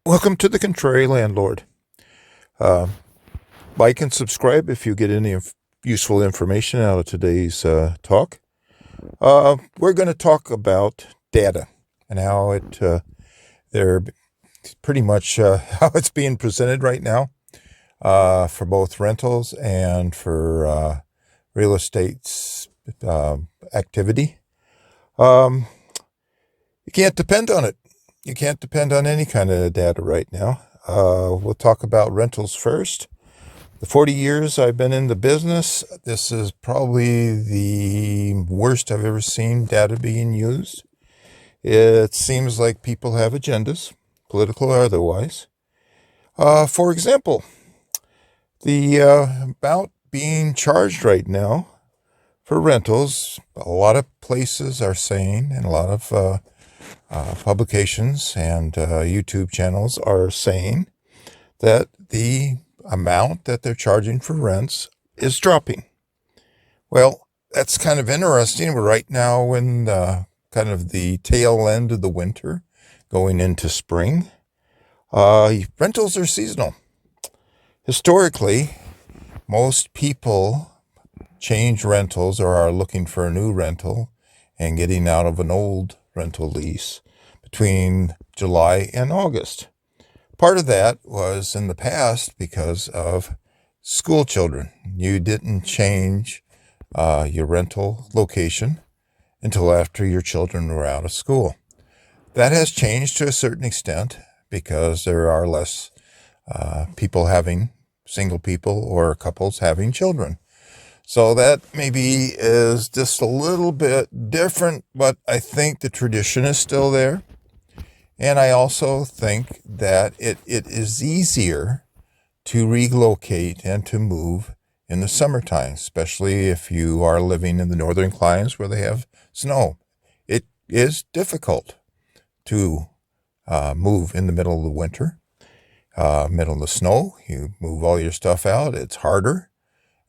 Welcome to the Contrary Landlord. Uh, like and subscribe if you get any useful information out of today's talk. We're going to talk about data and how they're pretty much how it's being presented right now for both rentals and for real estate activity. You can't depend on it. You can't depend on any kind of data right now. We'll talk about rentals first. The 40 years I've been in the business, this is probably the worst I've ever seen data being used. It seems like people have agendas, political or otherwise. For example, the amount being charged right now for rentals, a lot of places are saying, and a lot of publications and YouTube channels are saying that the amount that they're charging for rents is dropping. Well, that's kind of interesting. We're right now in kind of the tail end of the winter, going into spring. Rentals are seasonal. Historically, most people change rentals or are looking for a new rental and getting out of an old rental lease between July and August. Part of that was in the past because of school children. You didn't change your rental location until after your children were out of school. That has changed to a certain extent because there are less single people or couples having children. So that maybe is just a little bit different, but I think the tradition is still there. And I also think that it is easier to relocate and to move in the summertime, especially if you are living in the northern climes where they have snow. It is difficult to move in the middle of the winter, middle of the snow. You move all your stuff out. It's harder.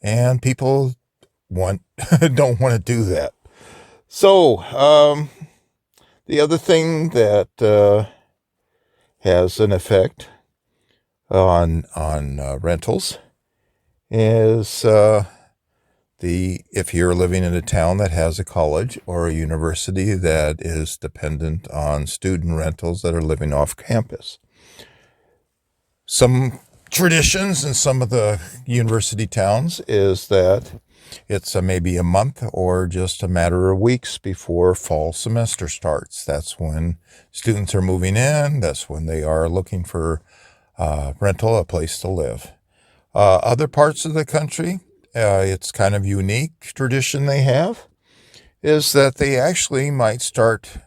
And people don't want to do that. So the other thing that has an effect on rentals is if you're living in a town that has a college or a university that is dependent on student rentals that are living off campus. Some traditions in some of the university towns is that it's maybe a month or just a matter of weeks before fall semester starts. That's when students are moving in. That's when they are looking for rental, a place to live. Other parts of the country, it's kind of unique tradition they have, is that they actually might start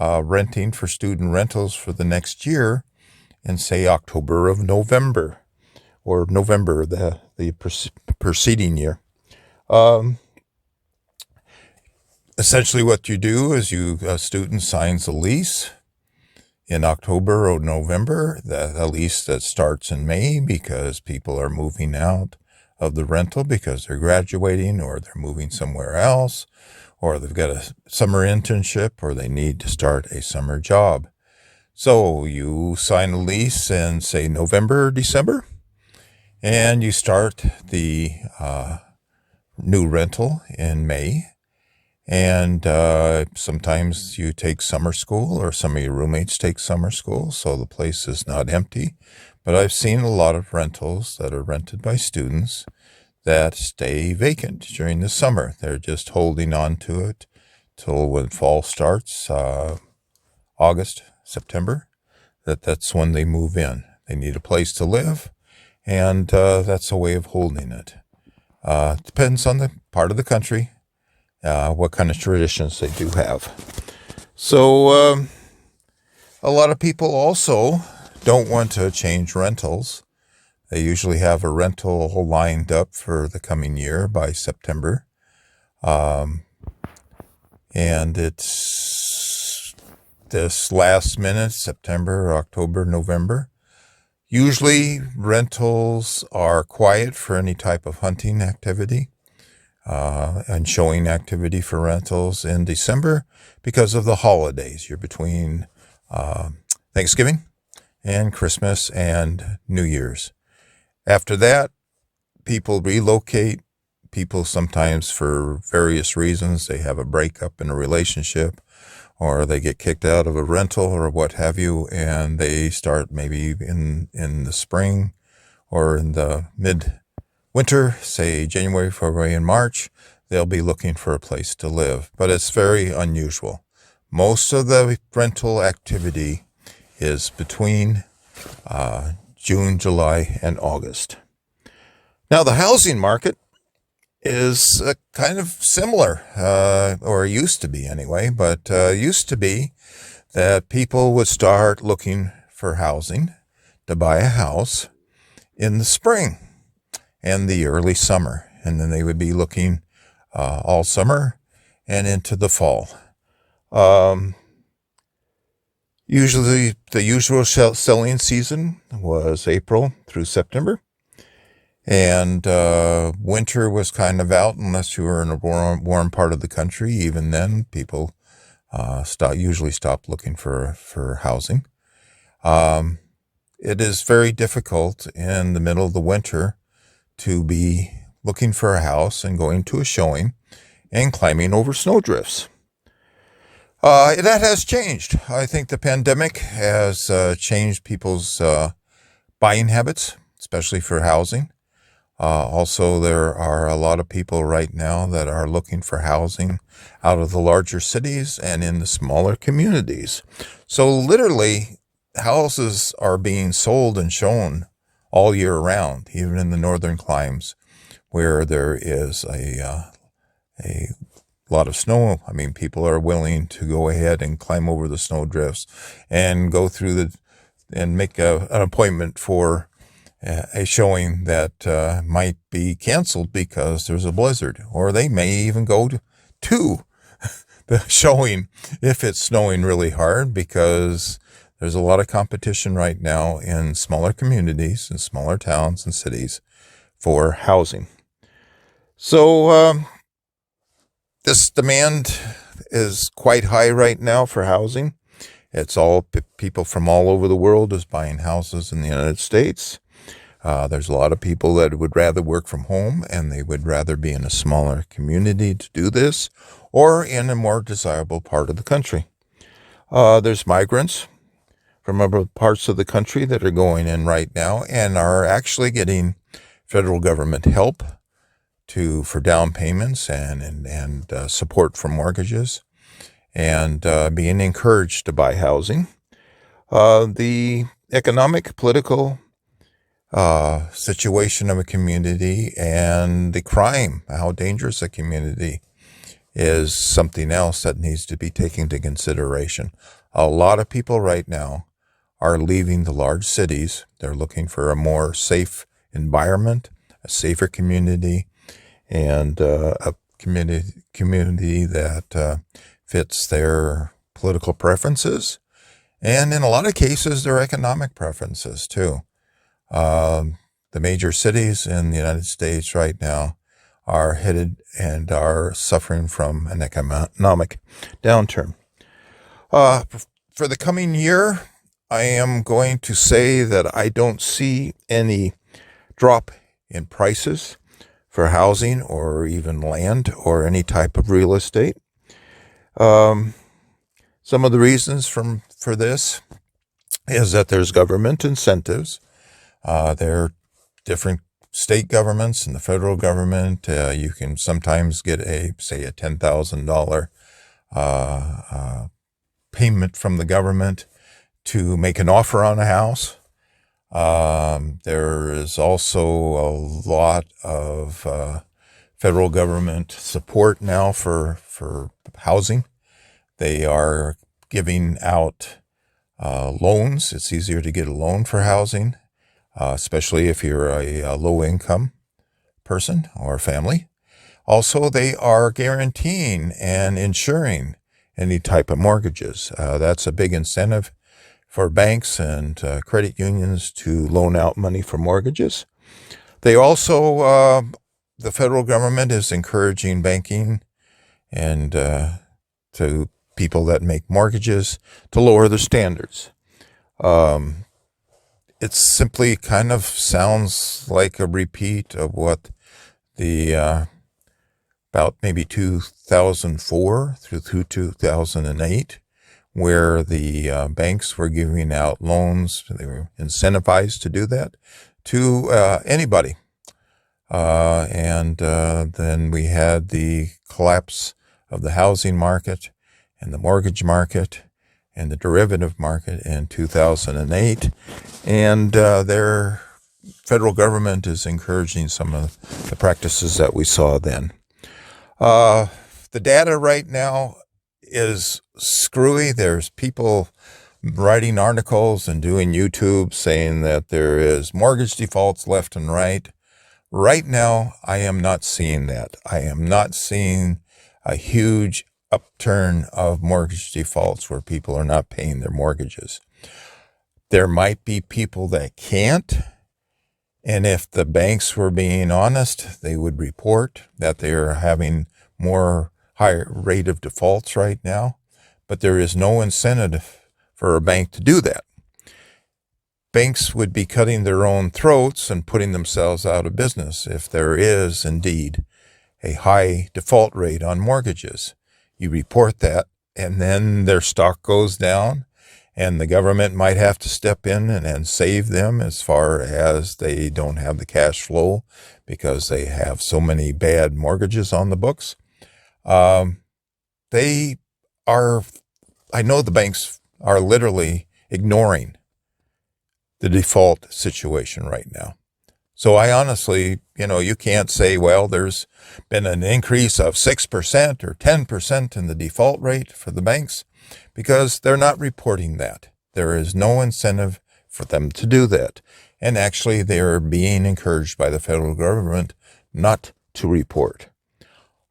renting for student rentals for the next year in, say, October or November the preceding year. Essentially what you do is a student signs a lease in October or November, a lease that starts in May because people are moving out of the rental because they're graduating or they're moving somewhere else, or they've got a summer internship or they need to start a summer job. So you sign a lease in, say, November, December, and you start the new rental in May. And sometimes you take summer school or some of your roommates take summer school, so the place is not empty. But I've seen a lot of rentals that are rented by students that stay vacant during the summer. They're just holding on to it till when fall starts, August, September. That's when they move in. They need a place to live, and that's a way of holding it. Depends on the part of the country, what kind of traditions they do have. So a lot of people also don't want to change rentals. They usually have a rental lined up for the coming year by September. And it's this last minute, September, October, November. Usually rentals are quiet for any type of hunting activity and showing activity for rentals in December because of the holidays. You're between Thanksgiving and Christmas and New Year's. After that, people relocate. People sometimes, for various reasons, they have a breakup in a relationship, or they get kicked out of a rental or what have you, and they start maybe in the spring or in the mid-winter, say January, February, and March, they'll be looking for a place to live. But it's very unusual. Most of the rental activity is between June, July, and August. Now, the housing market is kind of similar, or used to be anyway, but used to be that people would start looking for housing to buy a house in the spring and the early summer. And then they would be looking all summer and into the fall. Usually the usual selling season was April through September. And winter was kind of out unless you were in a warm part of the country. Even then, people usually stop looking for housing. It is very difficult in the middle of the winter to be looking for a house and going to a showing and climbing over snowdrifts. That has changed. I think the pandemic has changed people's buying habits, especially for housing. Also, there are a lot of people right now that are looking for housing out of the larger cities and in the smaller communities. So literally, houses are being sold and shown all year round, even in the northern climes where there is a lot of snow. I mean, people are willing to go ahead and climb over the snow drifts and go through and make an appointment for a showing that might be canceled because there's a blizzard, or they may even go to the showing if it's snowing really hard, because there's a lot of competition right now in smaller communities and smaller towns and cities for housing. So this demand is quite high right now for housing. It's all people from all over the world is buying houses in the United States. There's a lot of people that would rather work from home, and they would rather be in a smaller community to do this, or in a more desirable part of the country. There's migrants from other parts of the country that are going in right now and are actually getting federal government help for down payments and support for mortgages, and being encouraged to buy housing. The economic, political situation of a community and the crime, how dangerous a community is, something else that needs to be taken into consideration. A lot of people right now are leaving the large cities. They're looking for a more safe environment, a safer community, and a community that fits their political preferences, and in a lot of cases, their economic preferences too. The major cities in the United States right now are headed and are suffering from an economic downturn. For the coming year, I am going to say that I don't see any drop in prices for housing or even land or any type of real estate. Some of the reasons for this is that there's government incentives. There are different state governments and the federal government. You can sometimes get a $10,000 payment from the government to make an offer on a house. There is also a lot of federal government support now for housing. They are giving out loans. It's easier to get a loan for housing, especially if you're a low-income person or family. Also, they are guaranteeing and insuring any type of mortgages. That's a big incentive for banks and credit unions to loan out money for mortgages. They also, the federal government is encouraging banking and to people that make mortgages to lower their standards. it simply kind of sounds like a repeat of what the about maybe 2004 through 2008, where the banks were giving out loans. They were incentivized to do that to anybody. And then we had the collapse of the housing market and the mortgage market and the derivative market in 2008. And their federal government is encouraging some of the practices that we saw then. The data right now is screwy. There's people writing articles and doing YouTube saying that there is mortgage defaults left and right. Right now, I am not seeing that. I am not seeing a huge upturn of mortgage defaults where people are not paying their mortgages. There might be people that can't, and if the banks were being honest, they would report that they are having more higher rate of defaults right now, but there is no incentive for a bank to do that. Banks would be cutting their own throats and putting themselves out of business if there is indeed a high default rate on mortgages. You report that, and then their stock goes down, and the government might have to step in and save them as far as they don't have the cash flow because they have so many bad mortgages on the books. They are, I know the banks are literally ignoring the default situation right now. So I honestly, you can't say, well, there's been an increase of 6% or 10% in the default rate for the banks, because they're not reporting that. There is no incentive for them to do that. And actually, they are being encouraged by the federal government not to report.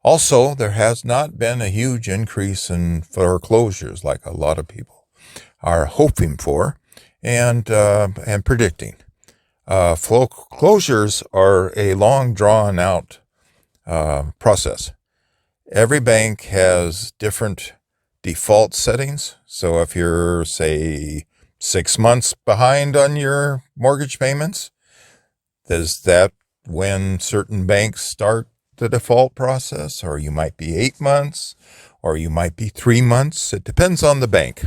Also, there has not been a huge increase in foreclosures like a lot of people are hoping for and predicting. Foreclosures are a long drawn out process. Every bank has different default settings. So if you're, say, 6 months behind on your mortgage payments, is that when certain banks start the default process? Or you might be 8 months, or you might be 3 months. It depends on the bank.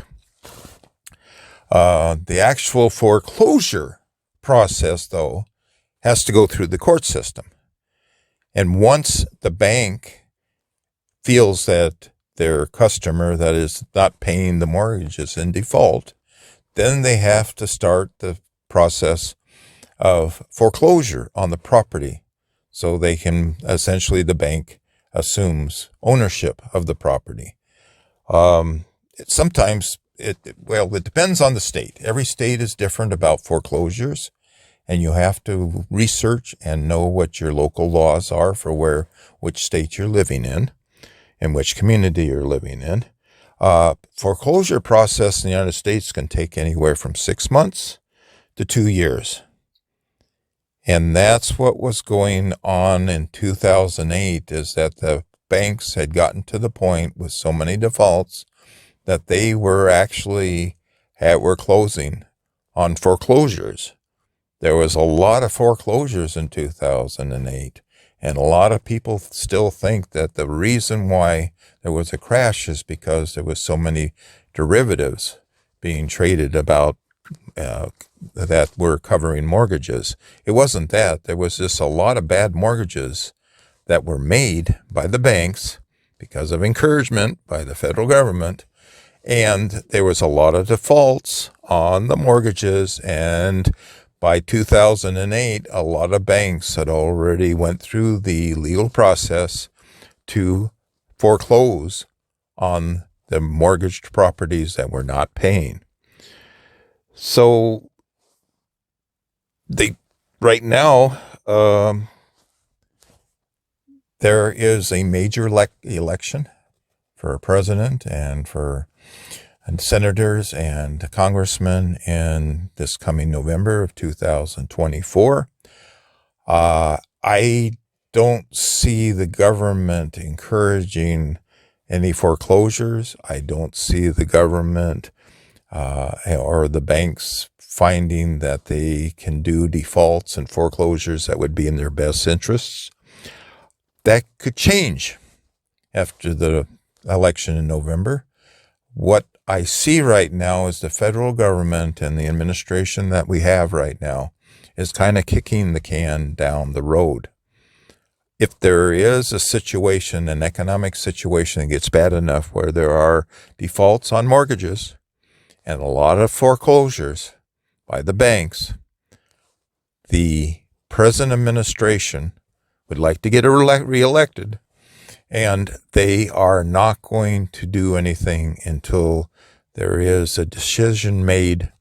The actual foreclosure process, though, has to go through the court system. And once the bank feels that their customer that is not paying the mortgage is in default, then they have to start the process of foreclosure on the property. So they can, essentially, the bank assumes ownership of the property. Sometimes it depends on the state. Every state is different about foreclosures, and you have to research and know what your local laws are for which state you're living in and which community you're living in. Foreclosure process in the United States can take anywhere from 6 months to 2 years. And that's what was going on in 2008, is that the banks had gotten to the point with so many defaults that they were actually were closing on foreclosures. There was a lot of foreclosures in 2008, and a lot of people still think that the reason why there was a crash is because there was so many derivatives being traded about that were covering mortgages. It wasn't that. There was just a lot of bad mortgages that were made by the banks because of encouragement by the federal government. And there was a lot of defaults on the mortgages. And by 2008, a lot of banks had already went through the legal process to foreclose on the mortgaged properties that were not paying. So right now, there is a major election for a president and for senators and congressmen in this coming November of 2024. I don't see the government encouraging any foreclosures. I don't see the government or the banks finding that they can do defaults and foreclosures that would be in their best interests. That could change after the election in November. What I see right now is the federal government and the administration that we have right now is kind of kicking the can down the road. If there is a situation, an economic situation that gets bad enough where there are defaults on mortgages and a lot of foreclosures by the banks, the present administration would like to get reelected, and they are not going to do anything until there is a decision made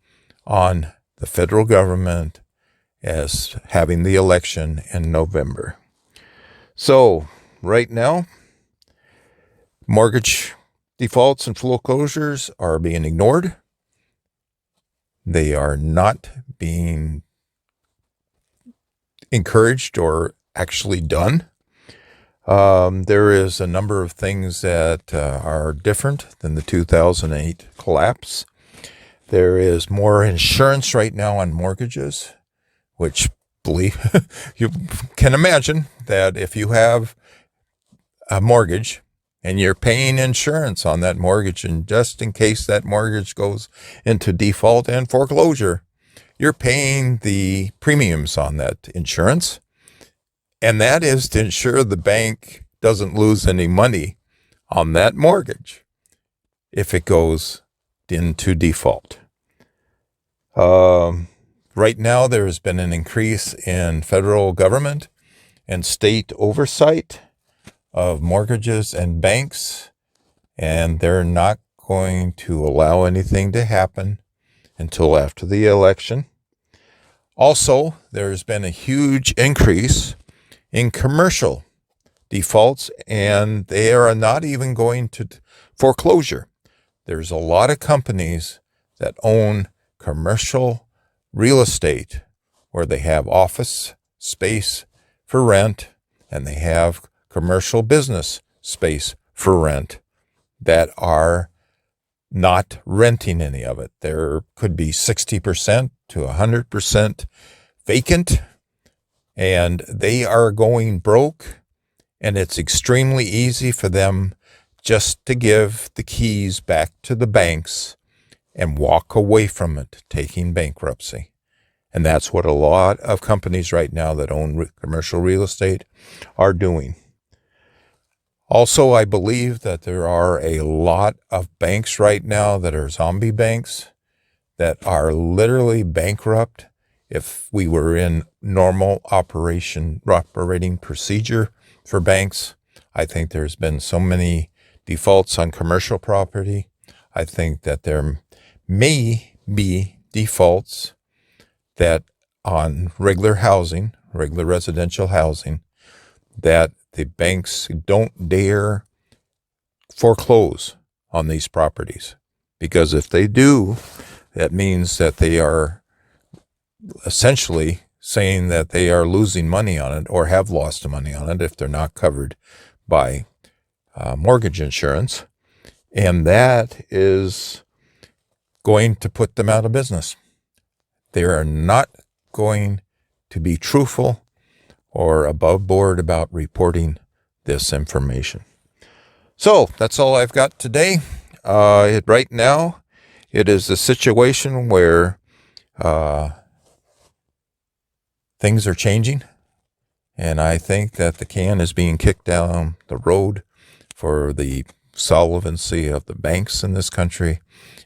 on the federal government as having the election in November. So right now, mortgage defaults and foreclosures are being ignored. They are not being encouraged or actually done. There is a number of things that are different than the 2008 collapse. There is more insurance right now on mortgages, which you can imagine that if you have a mortgage and you're paying insurance on that mortgage, and just in case that mortgage goes into default and foreclosure, you're paying the premiums on that insurance. And that is to ensure the bank doesn't lose any money on that mortgage if it goes into default. Right now, there has been an increase in federal government and state oversight of mortgages and banks, and they're not going to allow anything to happen until after the election. Also, there's been a huge increase in commercial defaults, and they are not even going to foreclosure. There's a lot of companies that own commercial real estate where they have office space for rent and they have commercial business space for rent that are not renting any of it. There could be 60% to 100% vacant, and they are going broke, and it's extremely easy for them just to give the keys back to the banks and walk away from it, taking bankruptcy. And that's what a lot of companies right now that own commercial real estate are doing. Also, I believe that there are a lot of banks right now that are zombie banks that are literally bankrupt. If we were in normal operating procedure for banks, I think there's been so many defaults on commercial property. I think that there may be defaults that on regular residential housing, that the banks don't dare foreclose on these properties. Because if they do, that means that they are essentially saying that they are losing money on it or have lost money on it if they're not covered by mortgage insurance. And that is going to put them out of business. They are not going to be truthful or above board about reporting this information. So that's all I've got today. Right now, it is a situation where things are changing, and I think that the can is being kicked down the road for the solvency of the banks in this country,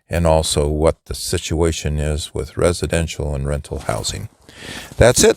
and also what the situation is with residential and rental housing. That's it.